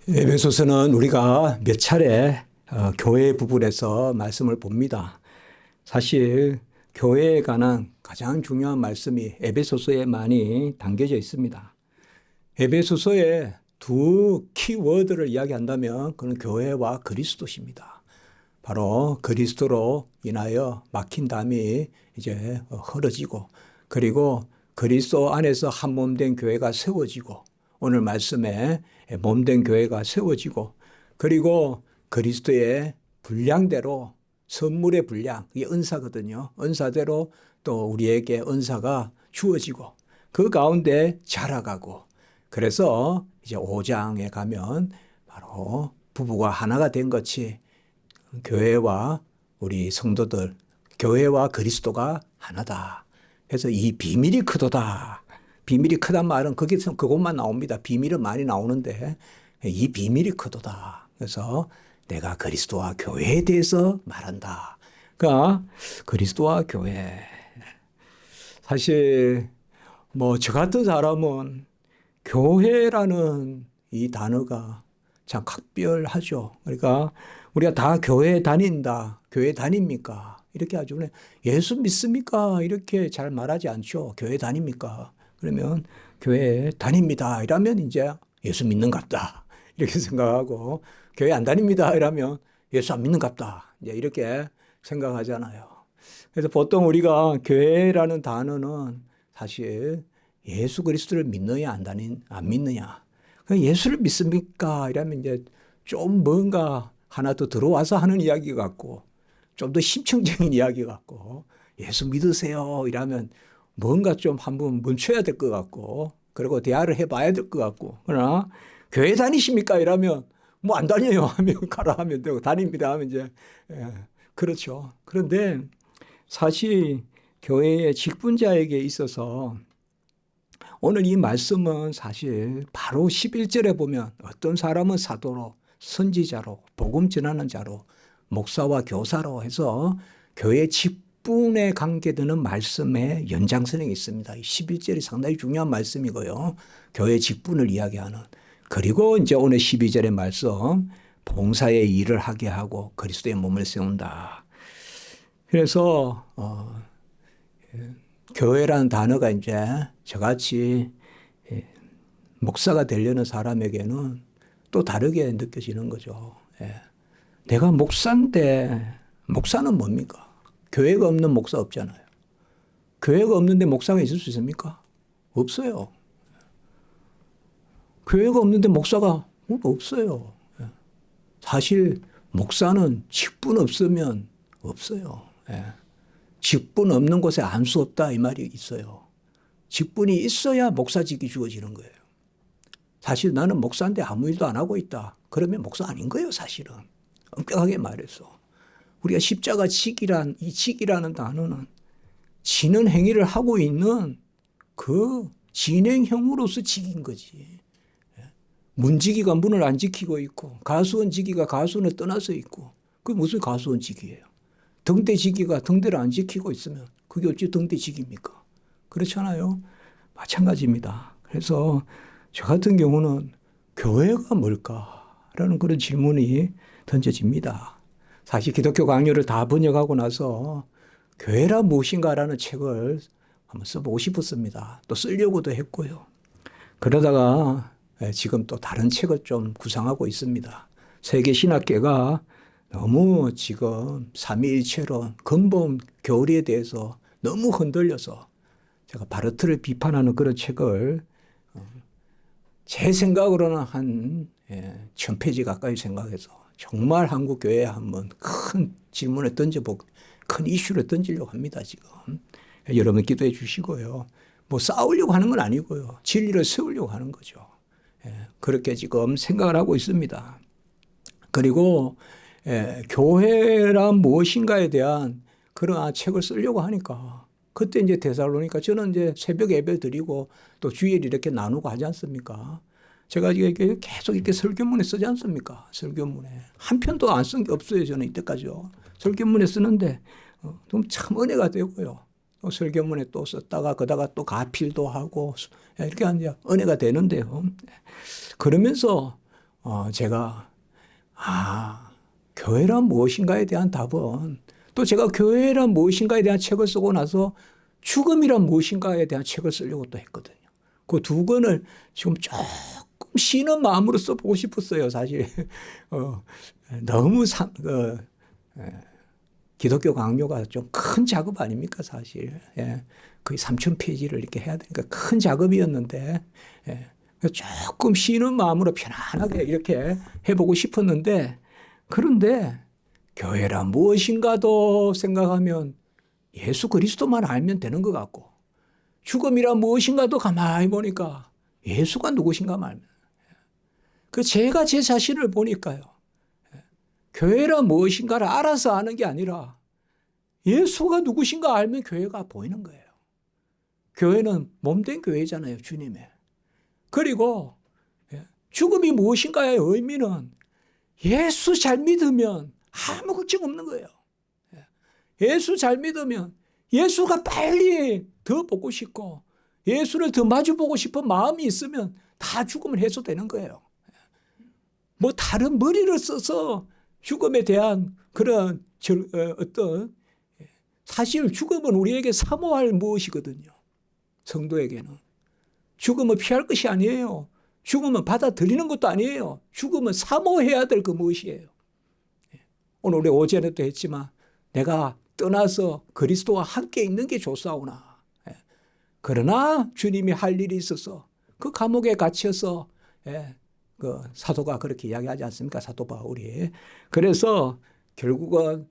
에베소서는 우리가 몇 차례 교회 부분에서 말씀을 봅니다. 사실 교회에 관한 가장 중요한 말씀이 에베소서에 많이 담겨져 있습니다. 에베소서의 두 키워드를 이야기한다면 그건 교회와 그리스도십니다. 바로 그리스도로 인하여 막힌 담이 이제 흐려지고, 그리고 그리스도 안에서 한 몸 된 교회가 세워지고, 오늘 말씀에 몸된 교회가 세워지고, 그리고 그리스도의 분량대로, 선물의 분량, 이게 은사거든요. 은사대로 또 우리에게 은사가 주어지고, 그 가운데 자라가고, 그래서 이제 5장에 가면 바로 부부가 하나가 된 것이 교회와 우리 성도들, 교회와 그리스도가 하나다. 그래서 이 비밀이 크도다. 비밀이 크단 말은 거기서 그것만 나옵니다. 비밀은 많이 나오는데 이 비밀이 크도다. 그래서 내가 그리스도와 교회에 대해서 말한다. 그러니까 그리스도와 교회. 사실 뭐 저 같은 사람은 교회라는 이 단어가 참 각별하죠. 그러니까 우리가 다 교회 다닌다. 교회 다닙니까? 이렇게 하죠. 예수 믿습니까? 이렇게 잘 말하지 않죠. 교회 다닙니까? 그러면 교회 다닙니다. 이러면 이제 예수 믿는 갑다. 이렇게 생각하고, 교회 안 다닙니다. 이러면 예수 안 믿는 갑다. 이제 이렇게 생각하잖아요. 그래서 보통 우리가 교회라는 단어는 사실 예수 그리스도를 믿느냐 안 믿느냐. 예수를 믿습니까? 이러면 이제 좀 뭔가 하나 더 들어와서 하는 이야기 같고, 좀 더 심층적인 이야기 같고, 예수 믿으세요. 이러면 뭔가 좀 한번 멈춰야 될 것 같고, 그리고 대화를 해봐야 될 것 같고, 그러나 교회 다니십니까? 이러면 뭐 안 다녀요 하면 가라 하면 되고, 다닙니다 하면 이제 그렇죠. 그런데 사실 교회의 직분자에게 있어서 오늘 이 말씀은 사실 바로 11절에 보면 어떤 사람은 사도로, 선지자로, 복음 전하는 자로, 목사와 교사로 해서 교회 직분에 관계되는 말씀의 연장선이 있습니다. 11절이 상당히 중요한 말씀이고요. 교회 직분을 이야기하는. 그리고 이제 오늘 12절의 말씀, 봉사의 일을 하게 하고 그리스도의 몸을 세운다. 그래서 교회라는 단어가 이제 저같이 목사가 되려는 사람에게는 또 다르게 느껴지는 거죠. 내가 목사인데, 목사는 뭡니까? 교회가 없는 목사 없잖아요. 교회가 없는데 목사가 있을 수 있습니까? 없어요. 교회가 없는데 목사가 없어요. 사실 목사는 직분 없으면 없어요. 직분 없는 곳에 안수 없다 이 말이 있어요. 직분이 있어야 목사직이 주어지는 거예요. 사실 나는 목사인데 아무 일도 안 하고 있다. 그러면 목사 아닌 거예요, 사실은. 엄격하게 말해서. 우리가 십자가 직이란, 이 직이라는 단어는 지는 행위를 하고 있는 그 진행형으로서 직인 거지. 문지기가 문을 안 지키고 있고, 가수원 지기가 가수원을 떠나서 있고, 그게 무슨 가수원 직이에요? 등대지기가 등대를 안 지키고 있으면 그게 어찌 등대지기입니까? 그렇잖아요. 마찬가지입니다. 그래서 저 같은 경우는 교회가 뭘까라는 그런 질문이 던져집니다. 사실 기독교 강요를 다 번역하고 나서 교회라 무엇인가라는 책을 한번 써보고 싶었습니다. 또 쓰려고도 했고요. 그러다가 지금 또 다른 책을 좀 구상하고 있습니다. 세계신학계가 너무 지금 삼위일체론, 근본 교리에 대해서 너무 흔들려서 제가 바르트를 비판하는 그런 책을 제 생각으로는 한 1000페이지 가까이 생각해서 정말 한국 교회에 한번 큰 질문을 던져보고 큰 이슈를 던지려고 합니다, 지금. 여러분 기도해 주시고요. 뭐 싸우려고 하는 건 아니고요. 진리를 세우려고 하는 거죠. 그렇게 지금 생각을 하고 있습니다. 그리고 교회란 무엇인가에 대한 그런 책을 쓰려고 하니까 그때 이제 데살로니가 저는 이제 새벽 예배 드리고 또 주일 이렇게 나누고 하지 않습니까? 제가 이게 계속 이렇게 설교문에 쓰지 않습니까? 설교문에. 한 편도 안 쓴 게 없어요. 저는 이때까지요. 설교문에 쓰는데 참 은혜가 되고요. 또 설교문에 또 썼다가 그다가 또 가필도 하고 이렇게 하면 은혜가 되는데요. 그러면서 제가 교회란 무엇인가에 대한 답은, 또 제가 교회란 무엇인가에 대한 책을 쓰고 나서 죽음이란 무엇인가에 대한 책을 쓰려고 또 했거든요. 그 두 권을 지금 조금 쉬는 마음으로 써보고 싶었어요, 사실. 너무 기독교 강요가 좀 큰 작업 아닙니까, 사실. 예. 거의 3,000페이지를 이렇게 해야 되니까 큰 작업이었는데, 예. 조금 쉬는 마음으로 편안하게 이렇게 해보고 싶었는데, 그런데 교회란 무엇인가도 생각하면 예수 그리스도만 알면 되는 것 같고, 죽음이란 무엇인가도 가만히 보니까 예수가 누구신가만 알면. 제가 제 자신을 보니까요. 교회란 무엇인가를 알아서 아는 게 아니라 예수가 누구신가 알면 교회가 보이는 거예요. 교회는 몸된 교회잖아요, 주님의. 그리고 죽음이 무엇인가의 의미는 예수 잘 믿으면 아무 걱정 없는 거예요. 예수 잘 믿으면 예수가 빨리 더 보고 싶고 예수를 더 마주보고 싶은 마음이 있으면 다 죽음을 해소되는 거예요. 뭐 다른 머리를 써서 죽음에 대한 그런 어떤, 사실 죽음은 우리에게 사모할 무엇이거든요. 성도에게는. 죽음을 피할 것이 아니에요. 죽음은 받아들이는 것도 아니에요. 죽음은 사모해야 될 그 무엇이에요. 오늘 우리 오전에도 했지만 내가 떠나서 그리스도와 함께 있는 게 좋사오나. 그러나 주님이 할 일이 있어서 그 감옥에 갇혀서 그 사도가 그렇게 이야기하지 않습니까? 사도 바울이. 그래서 결국은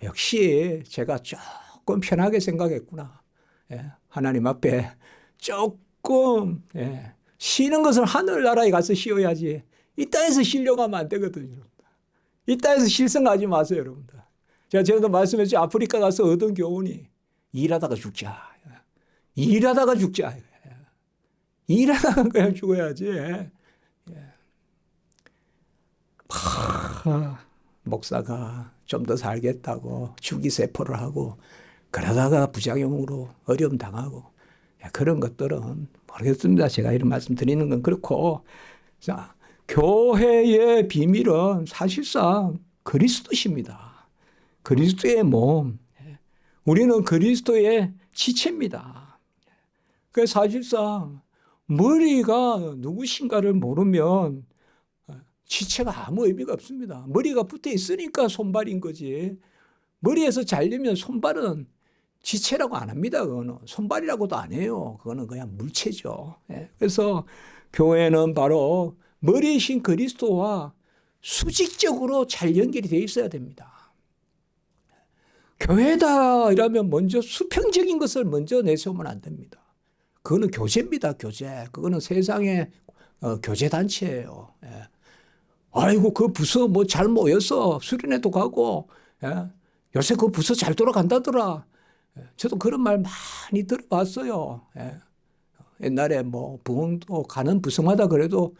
역시 제가 조금 편하게 생각했구나. 하나님 앞에 조금 쉬는 것을 하늘나라에 가서 쉬어야지 이 땅에서 쉬려고 하면 안 되거든요. 이 땅에서 실성하지 마세요, 여러분들. 제가 전에도 말씀했죠. 아프리카 가서 얻은 교훈이 일하다가 죽자. 일하다가 죽자. 일하다가 그냥 죽어야지. 목사가 좀 더 살겠다고 주기세포를 하고 그러다가 부작용으로 어려움 당하고 그런 것들은 모르겠습니다. 제가 이런 말씀 드리는 건 그렇고, 자, 교회의 비밀은 사실상 그리스도십니다. 그리스도의 몸. 우리는 그리스도의 지체입니다. 그래서 사실상 머리가 누구신가를 모르면 지체가 아무 의미가 없습니다. 머리가 붙어 있으니까 손발인 거지. 머리에서 잘리면 손발은 지체라고 안 합니다. 그거는 손발이라고도 안 해요. 그거는 그냥 물체죠. 그래서 교회는 바로 머리이신 그리스도와 수직적으로 잘 연결이 되어 있어야 됩니다. 교회다 이러면 먼저 수평적인 것을 먼저 내세우면 안 됩니다. 그거는 교제입니다. 교제. 그거는 세상의 교제단체예요. 아이고 그 부서 뭐 잘 모여서 수련회도 가고 요새 그 부서 잘 돌아간다더라. 저도 그런 말 많이 들어봤어요. 옛날에 뭐 부흥도 가는 부서마다 그래도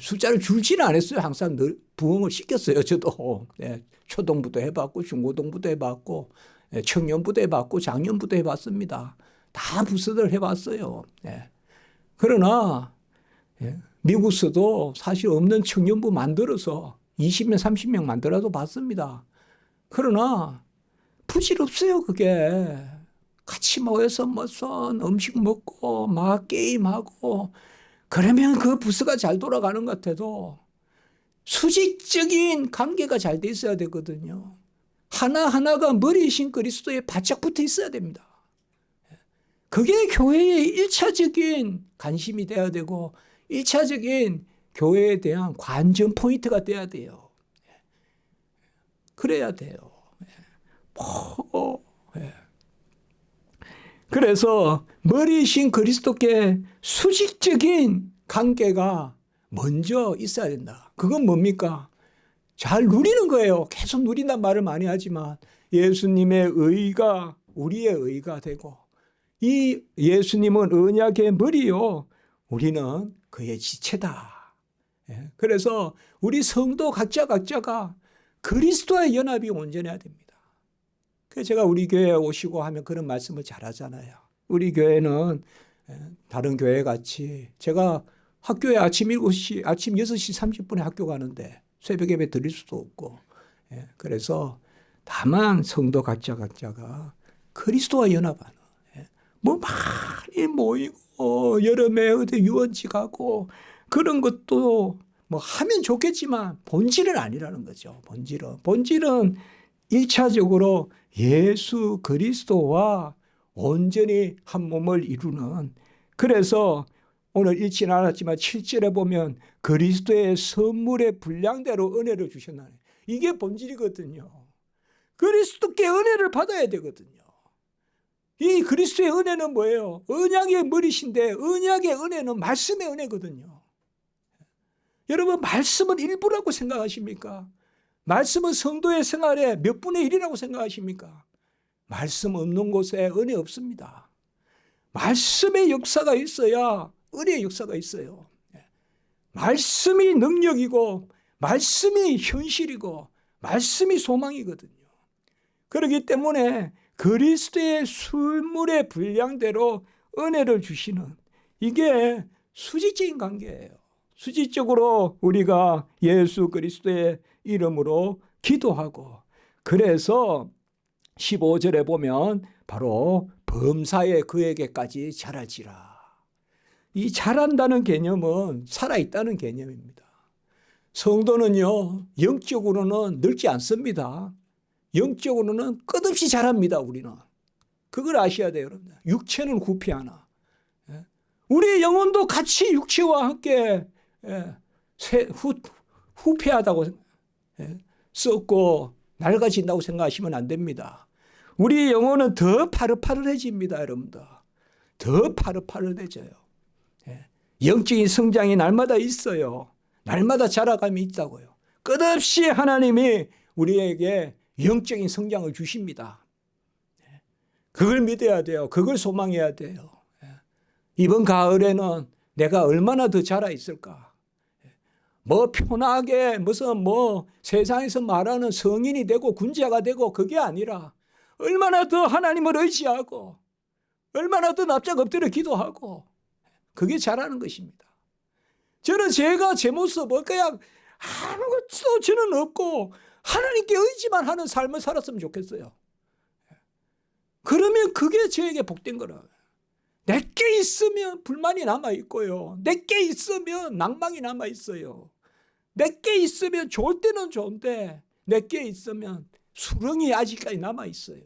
숫자를 줄지는 않았어요. 항상 늘 부흥을 시켰어요. 저도 초동부도 해봤고 중고동부도 해봤고 청년부도 해봤고 장년부도 해봤습니다. 다 부서들 해봤어요. 그러나 미국에서도 사실 없는 청년부 만들어서 20명 30명 만들어도 봤습니다. 그러나 부질없어요. 그게 같이 모여서 무슨 음식 먹고 막 게임하고 그러면 그 부서가 잘 돌아가는 것 같아도 수직적인 관계가 잘 돼 있어야 되거든요. 하나하나가 머리이신 그리스도에 바짝 붙어 있어야 됩니다. 그게 교회의 1차적인 관심이 돼야 되고 1차적인 교회에 대한 관전 포인트가 돼야 돼요. 그래야 돼요. 그래서 머리이신 그리스도께 수직적인 관계가 먼저 있어야 된다. 그건 뭡니까? 잘 누리는 거예요. 계속 누린단 말을 많이 하지만 예수님의 의가 우리의 의가 되고 이 예수님은 언약의 머리요. 우리는 그의 지체다. 그래서 우리 성도 각자가 그리스도의 연합이 온전해야 됩니다. 그래서 제가 우리 교회에 오시고 하면 그런 말씀을 잘 하잖아요. 우리 교회는 다른 교회 같이 제가 학교에 아침 7시, 아침 6시 30분에 학교 가는데 새벽 예배 드릴 수도 없고. 예, 그래서 다만 성도 각자가 그리스도와 연합하는, 예, 뭐 많이 모이고 여름에 어디 유원지 가고 그런 것도 뭐 하면 좋겠지만 본질은 아니라는 거죠. 본질은 1차적으로 예수 그리스도와 온전히 한 몸을 이루는, 그래서 오늘 읽지는 않았지만 7절에 보면 그리스도의 선물의 분량대로 은혜를 주셨나니, 이게 본질이거든요. 그리스도께 은혜를 받아야 되거든요. 이 그리스도의 은혜는 뭐예요? 언약의 머리신데 언약의 은혜는 말씀의 은혜거든요. 여러분, 말씀은 일부라고 생각하십니까? 말씀은 성도의 생활에 몇 분의 1이라고 생각하십니까? 말씀 없는 곳에 은혜 없습니다. 말씀의 역사가 있어야 은혜의 역사가 있어요. 말씀이 능력이고 말씀이 현실이고 말씀이 소망이거든요. 그렇기 때문에 그리스도의 술물의 분량대로 은혜를 주시는, 이게 수직적인 관계예요. 수직적으로 우리가 예수 그리스도의 이름으로 기도하고, 그래서 15절에 보면 바로 범사에 그에게까지 자랄지라. 이 자란다는 개념은 살아있다는 개념입니다. 성도는요, 영적으로는 늙지 않습니다. 영적으로는 끝없이 자랍니다. 우리는 그걸 아셔야 돼요. 여러분, 육체는 후피하나 우리의 영혼도 같이 육체와 함께 후피하다고 썩고 낡아진다고 생각하시면 안 됩니다. 우리 영혼은 더 파릇파릇해집니다. 여러분들, 더 파릇파릇해져요. 영적인 성장이 날마다 있어요. 날마다 자라감이 있다고요. 끝없이 하나님이 우리에게 영적인 성장을 주십니다. 그걸 믿어야 돼요. 그걸 소망해야 돼요. 이번 가을에는 내가 얼마나 더 자라 있을까? 뭐 편하게 무슨 뭐 세상에서 말하는 성인이 되고 군자가 되고 그게 아니라 얼마나 더 하나님을 의지하고 얼마나 더 납작 엎드려 기도하고, 그게 자라는 것입니다. 저는 제가 제 모습을 그냥 아무것도 저는 없고 하나님께 의지만 하는 삶을 살았으면 좋겠어요. 그러면 그게 저에게 복된 거라. 내게 있으면 불만이 남아있고요. 내게 있으면 낭망이 남아있어요. 내게 있으면 좋을 때는 좋은데 내게 있으면 수렁이 아직까지 남아있어요.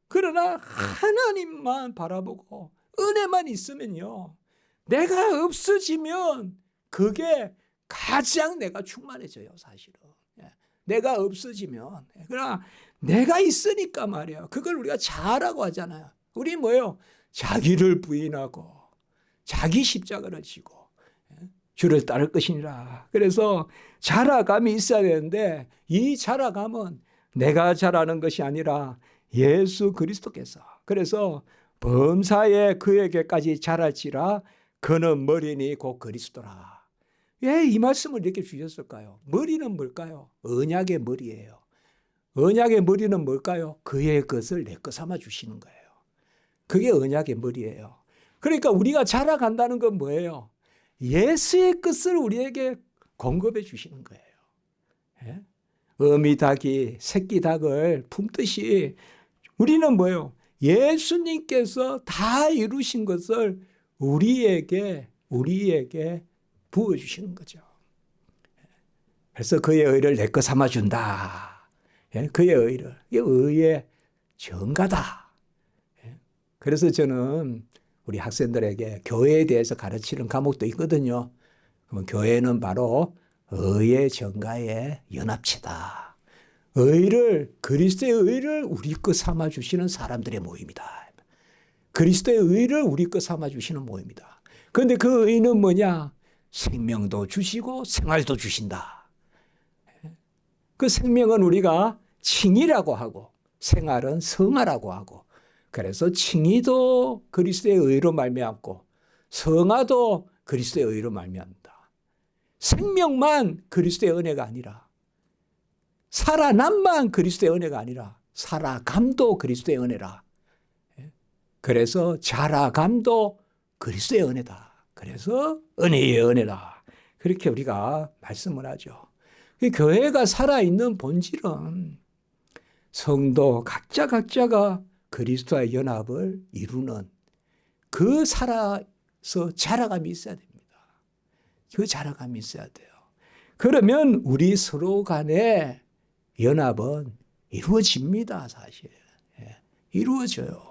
그러나 하나님만 바라보고 은혜만 있으면요, 내가 없어지면 그게 가장 내가 충만해져요. 사실은 내가 없어지면. 그러나 내가 있으니까 말이야, 그걸 우리가 자라고 하잖아요. 우리 뭐예요? 자기를 부인하고 자기 십자가를 지고 주를 따를 것이니라. 그래서 자라감이 있어야 되는데 이 자라감은 내가 자라는 것이 아니라 예수 그리스도께서. 그래서 범사에 그에게까지 자랄지라 그는 머리니 곧 그리스도라. 왜 이 말씀을 이렇게 주셨을까요? 머리는 뭘까요? 언약의 머리예요. 언약의 머리는 뭘까요? 그의 것을 내 것 삼아 주시는 거예요. 그게 언약의 머리예요. 그러니까 우리가 자라간다는 건 뭐예요? 예수의 것을 우리에게 공급해 주시는 거예요. 예? 어미 닭이 새끼 닭을 품듯이 우리는 뭐예요? 예수님께서 다 이루신 것을 우리에게 부어주시는 거죠. 그래서 그의 의를 내 것 삼아준다. 그의 의를. 이게 의의 정가다. 그래서 저는 우리 학생들에게 교회에 대해서 가르치는 과목도 있거든요. 그러면 교회는 바로 의의 정가의 연합체다. 의를, 그리스도의 의를 우리 것 삼아주시는 사람들의 모임이다. 그리스도의 의를 우리 것 삼아주시는 모임이다. 그런데 그 의는 뭐냐? 생명도 주시고 생활도 주신다. 그 생명은 우리가 칭의라고 하고 생활은 성화라고 하고, 그래서 칭의도 그리스도의 의로 말미암고 성화도 그리스도의 의로 말미암다. 생명만 그리스도의 은혜가 아니라, 살아남만 그리스도의 은혜가 아니라 살아감도 그리스도의 은혜라. 그래서 자라감도 그리스도의 은혜다. 그래서 은혜의 은혜라. 그렇게 우리가 말씀을 하죠. 교회가 살아있는 본질은 성도 각자가 그리스도와의 연합을 이루는 그 살아서 자라감이 있어야 됩니다. 그 자라감이 있어야 돼요. 그러면 우리 서로 간의 연합은 이루어집니다, 사실. 이루어져요.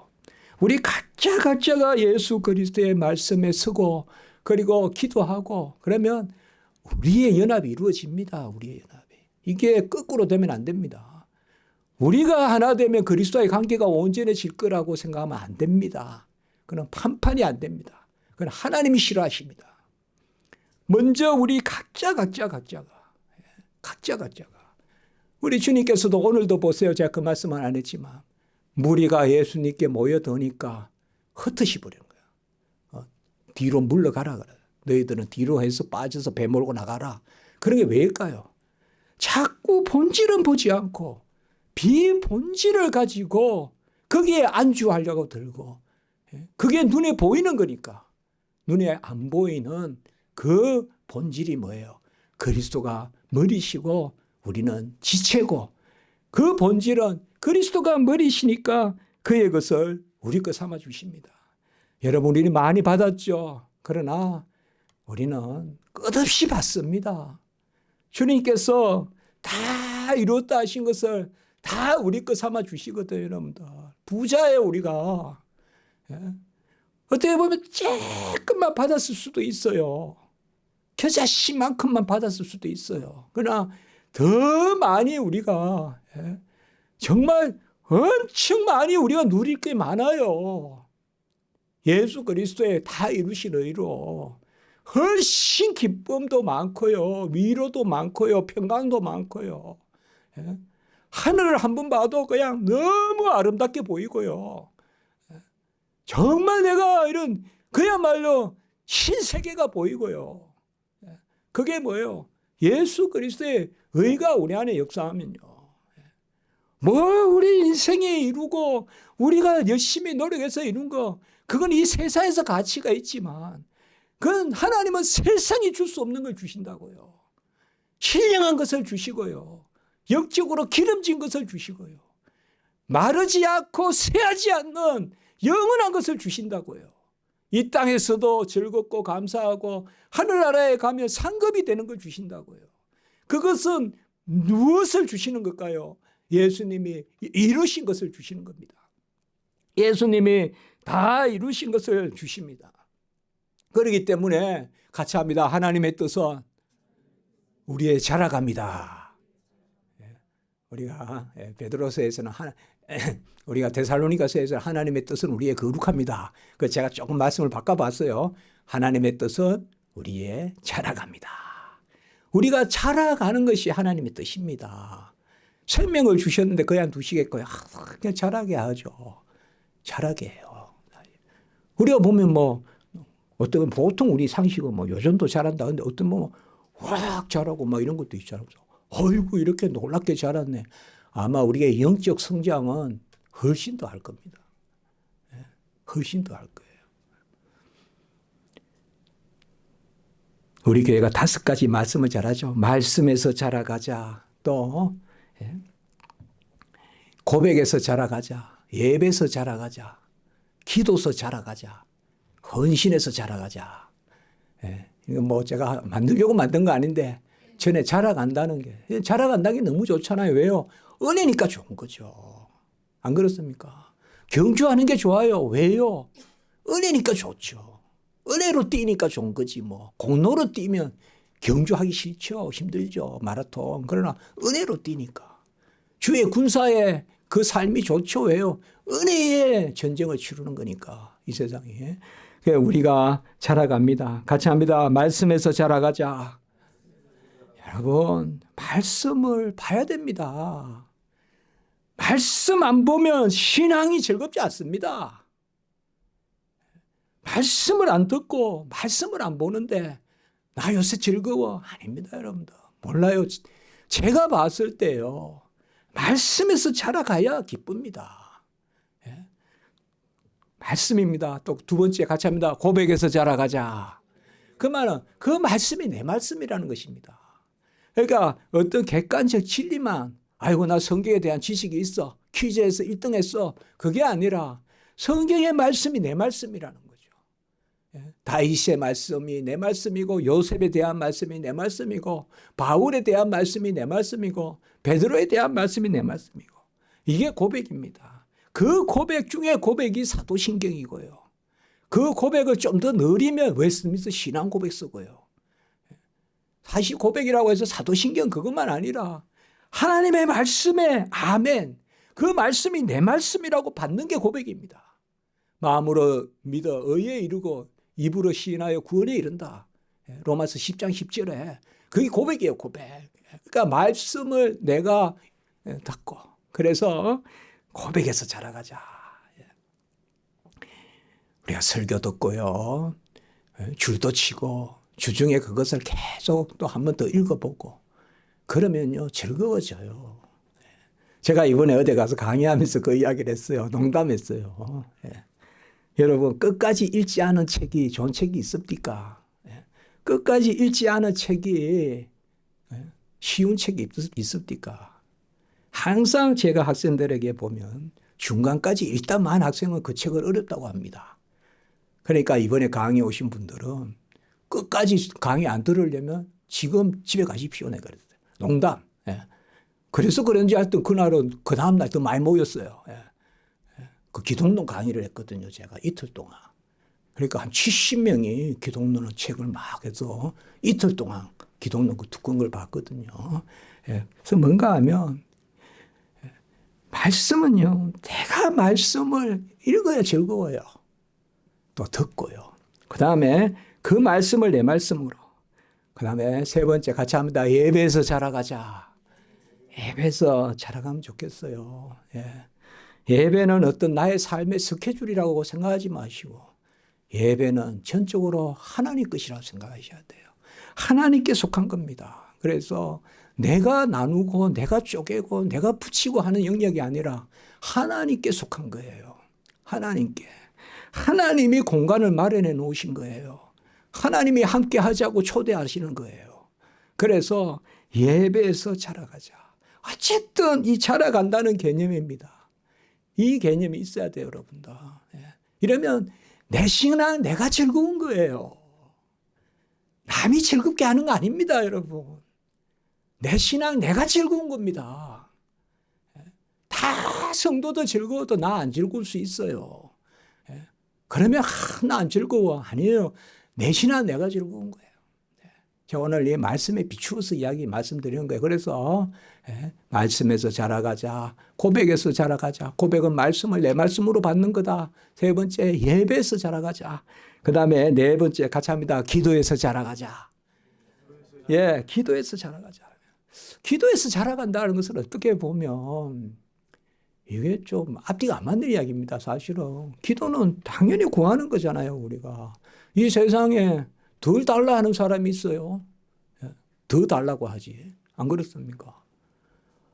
우리 각자가 예수 그리스도의 말씀에 서고 그리고 기도하고 그러면 우리의 연합이 이루어집니다. 우리의 연합이. 이게 거꾸로 되면 안 됩니다. 우리가 하나 되면 그리스도와의 관계가 온전해질 거라고 생각하면 안 됩니다. 그건 판판이 안 됩니다. 그건 하나님이 싫어하십니다. 먼저 우리 각자가 우리 주님께서도 오늘도 보세요. 제가 그 말씀은 안 했지만 무리가 예수님께 모여드니까 흩어시 버린 거예요. 뒤로 물러가라 그래. 너희들은 뒤로 해서 빠져서 배 몰고 나가라. 그런 게 왜일까요? 자꾸 본질은 보지 않고 비본질을 가지고 거기에 안주하려고 들고 그게 눈에 보이는 거니까 눈에 안 보이는 그 본질이 뭐예요? 그리스도가 머리시고 우리는 지체고 그 본질은 그리스도가 머리시니까 그의 것을 우리 것 삼아 주십니다. 여러분 우리는 많이 받았죠. 그러나 우리는 끝없이 받습니다. 주님께서 다 이뤘다 하신 것을 다 우리 것 삼아 주시거든요. 여러분들. 부자예요 우리가. 어떻게 보면 조금만 받았을 수도 있어요. 겨자씨만큼만 받았을 수도 있어요. 그러나 더 많이 우리가 정말 엄청 많이 우리가 누릴 게 많아요. 예수 그리스도의 다 이루신 의로 훨씬 기쁨도 많고요. 위로도 많고요. 평강도 많고요. 하늘을 한번 봐도 그냥 너무 아름답게 보이고요. 정말 내가 이런 그야말로 신세계가 보이고요. 그게 뭐예요? 예수 그리스도의 의가 우리 안에 역사하면요. 뭐 우리 인생에 이루고 우리가 열심히 노력해서 이룬 거 그건 이 세상에서 가치가 있지만 그건 하나님은 세상이 줄 수 없는 걸 주신다고요. 신령한 것을 주시고요. 영적으로 기름진 것을 주시고요. 마르지 않고 쇠하지 않는 영원한 것을 주신다고요. 이 땅에서도 즐겁고 감사하고 하늘나라에 가면 상급이 되는 걸 주신다고요. 그것은 무엇을 주시는 걸까요? 예수님이 이루신 것을 주시는 겁니다. 예수님이 다 이루신 것을 주십니다. 그렇기 때문에 같이 합니다. 하나님의 뜻은 우리의 자라갑니다. 우리가 베드로서에서는 우리가 데살로니가서에서 하나님의 뜻은 우리의 거룩합니다. 그래서 제가 조금 말씀을 바꿔봤어요. 하나님의 뜻은 우리의 자라갑니다. 우리가 자라가는 것이 하나님의 뜻입니다. 생명을 주셨는데 그냥 두시겠고요. 그냥 자라게 하죠. 자라게 해요. 우리가 보면 뭐 어떤 보통 우리 상식은 뭐 요즘도 자란다. 근데 어떤 뭐 확 자라고 막 이런 것도 있잖아요. 어이구 이렇게 놀랍게 자랐네. 아마 우리의 영적 성장은 훨씬 더 할 겁니다. 훨씬 더 할 거예요. 우리 교회가 5가지 말씀을 잘하죠. 말씀에서 자라가자. 또 고백에서 자라가자. 예배에서 자라가자. 기도서 자라가자. 헌신에서 자라가자. 이거 뭐 제가 만들려고 만든 거 아닌데 전에 자라간다는 게 너무 좋잖아요. 왜요? 은혜니까 좋은 거죠. 안 그렇습니까? 경주하는 게 좋아요. 왜요? 은혜니까 좋죠. 은혜로 뛰니까 좋은 거지 뭐. 공로로 뛰면 경주하기 싫죠. 힘들죠. 마라톤. 그러나 은혜로 뛰니까. 주의 군사의 그 삶이 좋죠. 왜요? 은혜의 전쟁을 치르는 거니까 이 세상에. 우리가 자라갑니다. 같이 합니다. 말씀에서 자라가자. 여러분 말씀을 봐야 됩니다. 말씀 안 보면 신앙이 즐겁지 않습니다. 말씀을 안 듣고 말씀을 안 보는데 나 요새 즐거워? 아닙니다. 여러분들. 몰라요. 제가 봤을 때요. 말씀에서 자라가야 기쁩니다. 말씀입니다. 또 두 번째 같이 합니다. 고백에서 자라가자. 그 말은 그 말씀이 내 말씀이라는 것입니다. 그러니까 어떤 객관적 진리만 아이고 나 성경에 대한 지식이 있어. 퀴즈에서 1등 했어. 그게 아니라 성경의 말씀이 내 말씀이라는 거죠. 다윗의 말씀이 내 말씀이고 요셉에 대한 말씀이 내 말씀이고 바울에 대한 말씀이 내 말씀이고 베드로에 대한 말씀이 내 말씀이고 이게 고백입니다. 그 고백 중에 고백이 사도신경이고요. 그 고백을 좀 더 늘리면 웨스트민스터 신앙 고백 쓰고요. 사실 고백이라고 해서 사도신경 그것만 아니라 하나님의 말씀에 아멘. 그 말씀이 내 말씀이라고 받는 게 고백입니다. 마음으로 믿어 의에 이르고 입으로 시인하여 구원에 이른다. 로마서 10장 10절에 그게 고백이에요. 고백. 그러니까 말씀을 내가 듣고 그래서 고백에서 자라가자. 우리가 설교 듣고요. 줄도 치고 주중에 그것을 계속 또 한 번 더 읽어보고 그러면요 즐거워져요. 제가 이번에 어디 가서 강의하면서 그 이야기를 했어요. 농담했어요. 여러분 끝까지 읽지 않은 책이 좋은 책이 있습니까? 끝까지 읽지 않은 책이 쉬운 책이 있습니까? 항상 제가 학생들에게 보면 중간까지 읽다만 학생은 그 책을 어렵다고 합니다. 그러니까 이번에 강의 오신 분들은 끝까지 강의 안 들으려면 지금 집에 가십시오. 내가 그랬어요. 농담. 그래서 그런지 하여튼 그날은 그 다음날 더 많이 모였어요. 그 기독론 강의를 했거든요. 제가 이틀 동안. 그러니까 한 70명이 기독론 책을 막 해서 이틀 동안 기독론 그 두꺼운 걸 봤거든요. 그래서 뭔가 하면 말씀은요. 내가 말씀을 읽어야 즐거워요. 또 듣고요. 그 다음에 그 말씀을 내 말씀으로. 그 다음에 세 번째 같이 합니다. 예배에서 자라가자. 예배에서 자라가면 좋겠어요. 예배는 어떤 나의 삶의 스케줄이라고 생각하지 마시고 예배는 전적으로 하나님 것이라고 생각하셔야 돼요. 하나님께 속한 겁니다. 그래서 내가 나누고 내가 쪼개고 내가 붙이고 하는 영역이 아니라 하나님께 속한 거예요. 하나님께. 하나님이 공간을 마련해 놓으신 거예요. 하나님이 함께 하자고 초대하시는 거예요. 그래서 예배에서 자라가자. 어쨌든 이 자라간다는 개념입니다. 이 개념이 있어야 돼요, 여러분들. 이러면 내 신앙 내가 즐거운 거예요. 남이 즐겁게 하는 거 아닙니다, 여러분. 내 신앙 내가 즐거운 겁니다. 다 성도도 즐거워도 나 안 즐거울 수 있어요. 그러면 나 안 즐거워. 아니에요. 내 신앙 내가 즐거운 거예요. 제가 오늘 이 말씀에 비추어서 이야기 말씀드리는 거예요. 그래서 말씀에서 자라가자. 고백에서 자라가자. 고백은 말씀을 내 말씀으로 받는 거다. 세 번째 예배에서 자라가자. 그 다음에 네 번째 같이 합니다. 기도에서 자라가자. 기도에서 자라가자. 기도에서 자라간다는 것은 어떻게 보면 이게 좀 앞뒤가 안 맞는 이야기입니다. 사실은. 기도는 당연히 구하는 거잖아요. 우리가. 이 세상에 덜 달라 하는 사람이 있어요. 더 달라고 하지. 안 그렇습니까?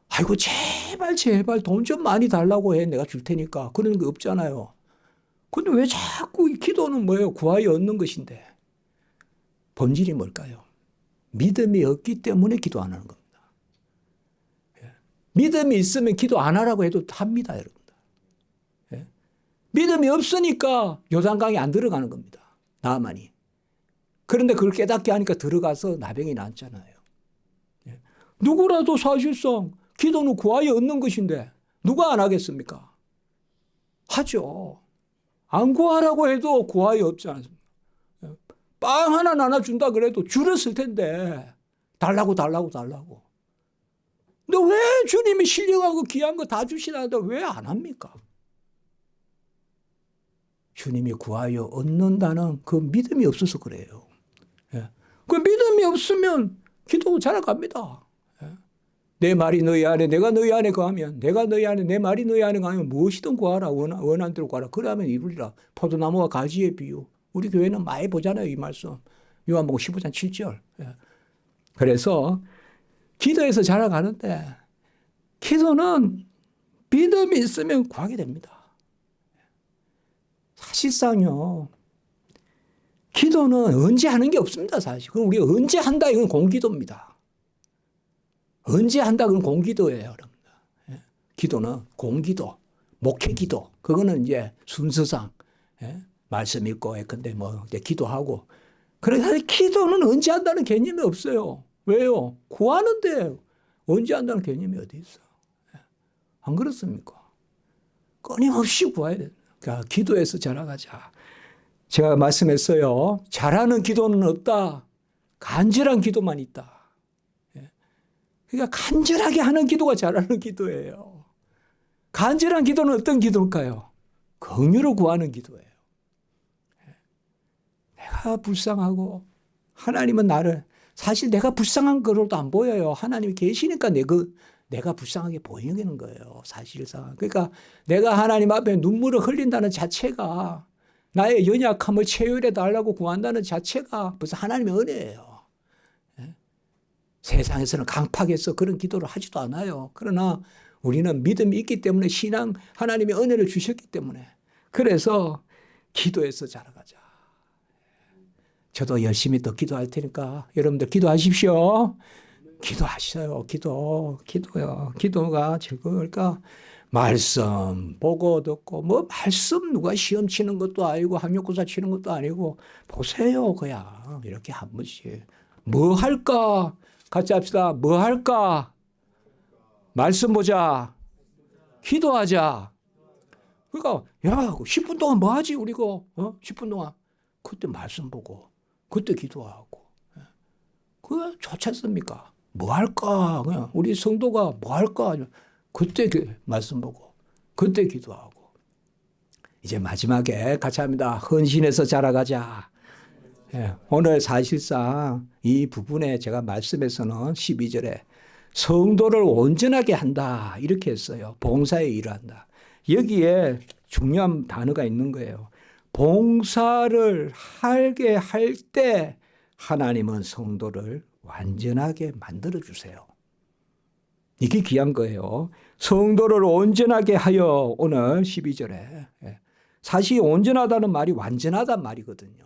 아이고 제발 돈 좀 많이 달라고 해. 내가 줄 테니까. 그런 거 없잖아요. 근데 왜 자꾸 이 기도는 뭐예요? 구하여 얻는 것인데. 본질이 뭘까요? 믿음이 없기 때문에 기도 안 하는 겁니다. 믿음이 있으면 기도 안 하라고 해도 합니다, 여러분들. 믿음이 없으니까 요단강에 안 들어가는 겁니다. 나만이. 그런데 그걸 깨닫게 하니까 들어가서 나병이 났잖아요. 누구라도 사실상 기도는 구하여 얻는 것인데 누가 안 하겠습니까? 하죠. 안 구하라고 해도 구하여 얻지 않습니까? 빵 하나 나눠준다 그래도 줄었을 텐데 달라고. 근데 왜 주님이 신령하고 귀한 거 다 주시나는데 왜 안 합니까? 주님이 구하여 얻는다는 그 믿음이 없어서 그래요. 그 믿음이 없으면 기도 자라갑니다. 내 말이 너희 안에 내가 너희 안에 거하면 내가 너희 안에 내 말이 너희 안에 거하면 무엇이든 구하라 원한 대로 구하라. 그러면 이루리라. 포도나무와 가지의 비유. 우리 교회는 많이 보잖아요. 이 말씀. 요한복음 15장 7절. 그래서 기도에서 자라가는데 기도는 믿음이 있으면 구하게 됩니다. 사실상요. 기도는 언제 하는 게 없습니다, 사실. 그럼 우리가 언제 한다, 이건 공기도입니다. 언제 한다, 그건 공기도예요, 여러분. 예. 기도는 공기도, 목회기도. 그거는 이제 순서상, 예. 말씀 읽고, 근데 뭐, 이제 기도하고. 그러니까 기도는 언제 한다는 개념이 없어요. 왜요? 구하는데 언제 한다는 개념이 어디 있어? 예. 안 그렇습니까? 끊임없이 구해야 됩니다. 그러니까 기도해서 자라가자. 제가 말씀했어요. 잘하는 기도는 없다. 간절한 기도만 있다. 그러니까 간절하게 하는 기도가 잘하는 기도예요. 간절한 기도는 어떤 기도일까요? 긍휼을 구하는 기도예요. 내가 불쌍하고 하나님은 나를 사실 내가 불쌍한 거로도 안 보여요. 하나님이 계시니까 내가 불쌍하게 보이는 거예요. 사실상. 그러니까 내가 하나님 앞에 눈물을 흘린다는 자체가 나의 연약함을 체휼해 달라고 구한다는 자체가 벌써 하나님의 은혜예요. 세상에서는 강팍해서 그런 기도를 하지도 않아요. 그러나 우리는 믿음이 있기 때문에 신앙 하나님의 은혜를 주셨기 때문에 그래서 기도해서 자라가자. 저도 열심히 더 기도할 테니까 여러분들 기도하십시오. 기도하셔요. 기도요. 기도가 즐거울까? 말씀 보고 듣고 뭐 말씀 누가 시험 치는 것도 아니고 학력고사 치는 것도 아니고 보세요. 그냥 이렇게 한 번씩 뭐 할까? 같이 합시다. 뭐 할까? 말씀 보자. 기도하자. 그러니까 야 10분 동안 뭐 하지 우리가 10분 동안 그때 말씀 보고 그때 기도하고 그거 좋지 않습니까? 뭐 할까? 그냥 우리 성도가 뭐 할까? 그때 말씀 보고 그때 기도하고 이제 마지막에 같이 합니다. 헌신해서 자라가자. 오늘 사실상 이 부분에 제가 말씀에서는 12절에 성도를 온전하게 한다 이렇게 했어요. 봉사의 일을 한다. 여기에 중요한 단어가 있는 거예요. 봉사를 하게 할 때 하나님은 성도를 완전하게 만들어 주세요. 이게 귀한 거예요. 성도를 온전하게 하여 오늘 12절에 사실 온전하다는 말이 완전하단 말이거든요.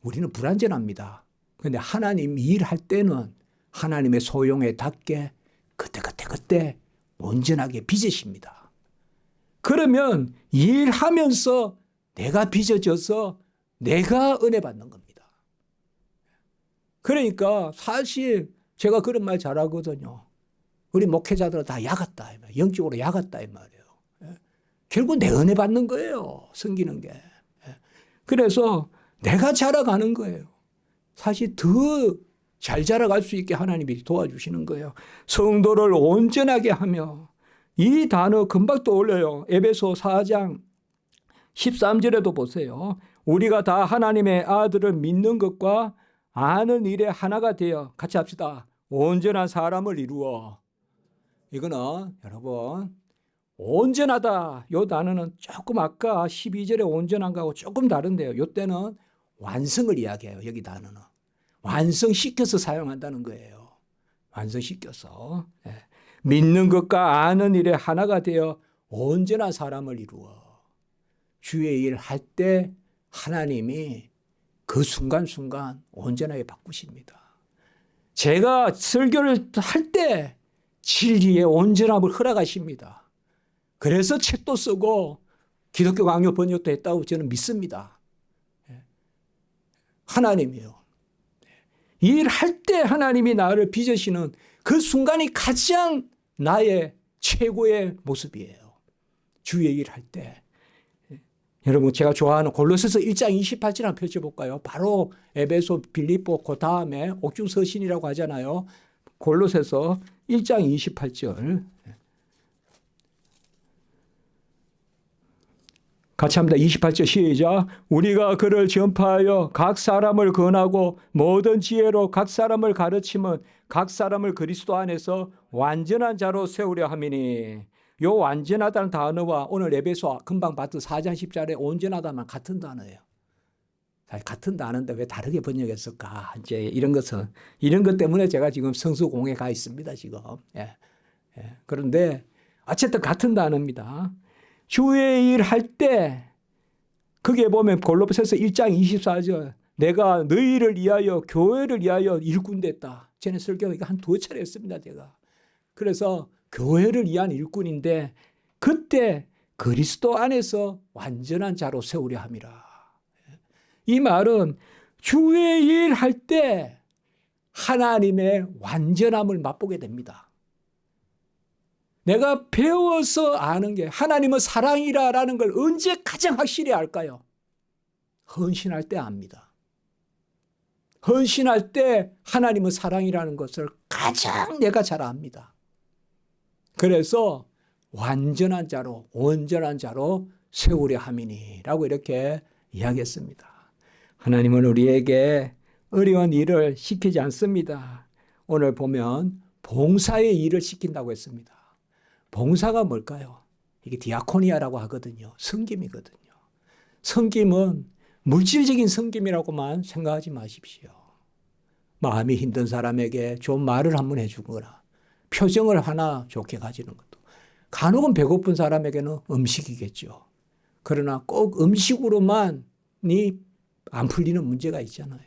우리는 불완전합니다. 그런데 하나님 일할 때는 하나님의 소용에 닿게 그때 온전하게 빚으십니다. 그러면 일하면서 내가 빚어져서 내가 은혜 받는 겁니다. 그러니까 사실 제가 그런 말 잘하거든요. 우리 목회자들은 다 야같다. 영적으로 야같다 이 말이에요. 결국 내 은혜 받는 거예요. 섬기는 게. 그래서 내가 자라가는 거예요. 사실 더 잘 자라갈 수 있게 하나님이 도와주시는 거예요. 성도를 온전하게 하며 이 단어 금방 떠올려요. 에베소 4장 13절에도 보세요. 우리가 다 하나님의 아들을 믿는 것과 아는 일에 하나가 되어 같이 합시다. 온전한 사람을 이루어. 이거는 여러분 온전하다. 이 단어는 조금 아까 12절에 온전한 거하고 조금 다른데요. 이때는 완성을 이야기해요. 여기 단어는. 완성시켜서 사용한다는 거예요. 완성시켜서. 믿는 것과 아는 일에 하나가 되어 온전한 사람을 이루어. 주의 일 할 때 하나님이 그 순간순간 온전하게 바꾸십니다. 제가 설교를 할 때 진리의 온전함을 허락하십니다. 그래서 책도 쓰고 기독교 강요 번역도 했다고 저는 믿습니다. 하나님이요. 일할 때 하나님이 나를 빚으시는 그 순간이 가장 나의 최고의 모습이에요. 주의 일할 때. 여러분 제가 좋아하는 골로새서 1장 28절 한번 펼쳐볼까요? 바로 에베소, 빌립보 그 다음에 옥중서신이라고 하잖아요. 골로새서 1장 28절 같이 합니다. 28절 시작. 우리가 그를 전파하여 각 사람을 권하고 모든 지혜로 각 사람을 가르치면 각 사람을 그리스도 안에서 완전한 자로 세우려 함이니. 요 완전하다는 단어와 오늘 에베소 금방 봤던 4장 10절에 온전하다만 같은 단어예요. 같은 단어인데 왜 다르게 번역했을까? 이제 이런 것 때문에 제가 지금 성수공에 가 있습니다. 지금. 그런데 어쨌든 같은 단어입니다. 주의 일 할 때 거기에 보면 골로새서 1장 24절 내가 너희를 위하여 교회를 위하여 일꾼 됐다. 전에 설교 한 2차례 했습니다. 제가. 그래서 교회를 위한 일꾼인데 그때 그리스도 안에서 완전한 자로 세우려 함이라. 이 말은 주의 일 할 때 하나님의 완전함을 맛보게 됩니다. 내가 배워서 아는 게 하나님은 사랑이라는 걸 언제 가장 확실히 알까요? 헌신할 때 압니다. 헌신할 때 하나님은 사랑이라는 것을 가장 내가 잘 압니다. 그래서 완전한 자로 온전한 자로 세우려 함이니라고 이렇게 이야기했습니다. 하나님은 우리에게 어려운 일을 시키지 않습니다. 오늘 보면 봉사의 일을 시킨다고 했습니다. 봉사가 뭘까요? 이게 디아코니아라고 하거든요. 섬김이거든요. 섬김은 물질적인 섬김이라고만 생각하지 마십시오. 마음이 힘든 사람에게 좋은 말을 한번 해주거나 표정을 하나 좋게 가지는 것도. 간혹은 배고픈 사람에게는 음식이겠죠. 그러나 꼭 음식으로만이 안 풀리는 문제가 있잖아요.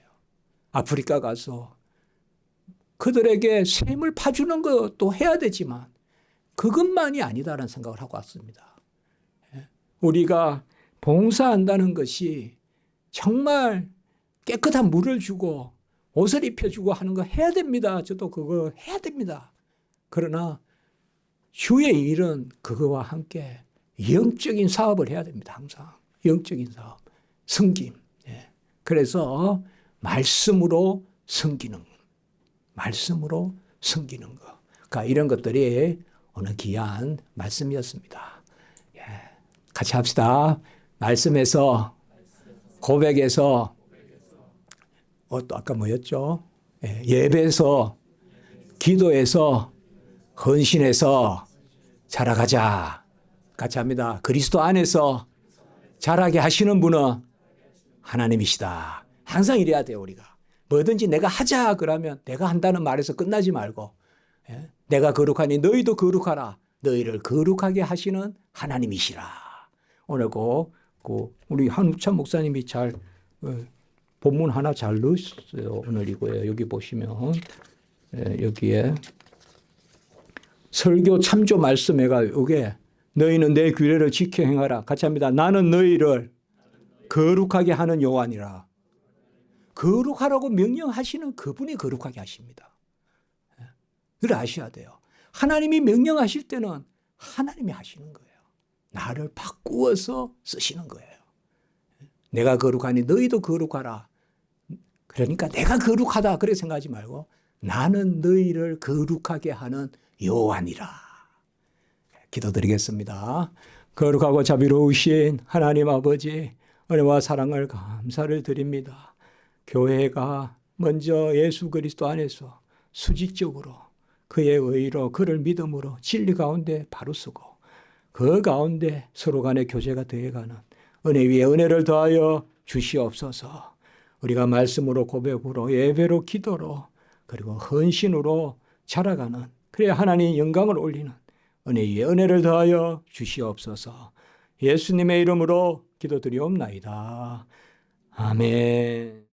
아프리카 가서 그들에게 샘을 파주는 것도 해야 되지만 그것만이 아니다라는 생각을 하고 왔습니다. 우리가 봉사한다는 것이 정말 깨끗한 물을 주고 옷을 입혀주고 하는 거 해야 됩니다. 저도 그거 해야 됩니다. 그러나 주의 일은 그거와 함께 영적인 사업을 해야 됩니다. 항상 영적인 사업, 섬김. 그래서 말씀으로 섬기는 말씀으로 섬기는 것. 그러니까 이런 것들이 오늘 귀한 말씀이었습니다. 같이 합시다. 말씀에서, 고백에서, 또 아까 뭐였죠? 예배에서, 기도에서, 헌신해서 자라가자. 같이 합니다. 그리스도 안에서 자라게 하시는 분은 하나님이시다. 항상 이래야 돼요, 우리가. 뭐든지 내가 하자 그러면 내가 한다는 말에서 끝나지 말고 내가 거룩하니 너희도 거룩하라. 너희를 거룩하게 하시는 하나님이시라. 오늘 우리 한우찬 목사님이 잘 본문 하나 잘 넣었어요. 오늘 이거예요. 여기 보시면 여기에 설교 참조 말씀에가 이게 너희는 내 규례를 지켜 행하라. 같이 합니다. 나는 너희를 거룩하게 하는 여호와니라. 거룩하라고 명령하시는 그분이 거룩하게 하십니다. 그걸 아셔야 돼요. 하나님이 명령하실 때는 하나님이 하시는 거예요. 나를 바꾸어서 쓰시는 거예요. 내가 거룩하니 너희도 거룩하라. 그러니까 내가 거룩하다 그렇게 생각하지 말고 나는 너희를 거룩하게 하는 여호와니라. 기도드리겠습니다. 거룩하고 자비로우신 하나님 아버지, 은혜와 사랑을 감사를 드립니다. 교회가 먼저 예수 그리스도 안에서 수직적으로 그의 의로 그를 믿음으로 진리 가운데 바로 쓰고 그 가운데 서로 간의 교제가 되어가는 은혜 위에 은혜를 더하여 주시옵소서. 우리가 말씀으로 고백으로 예배로 기도로 그리고 헌신으로 자라가는 그래야 하나님 영광을 올리는 은혜 위에 은혜를 더하여 주시옵소서. 예수님의 이름으로 기도드리옵나이다. 아멘.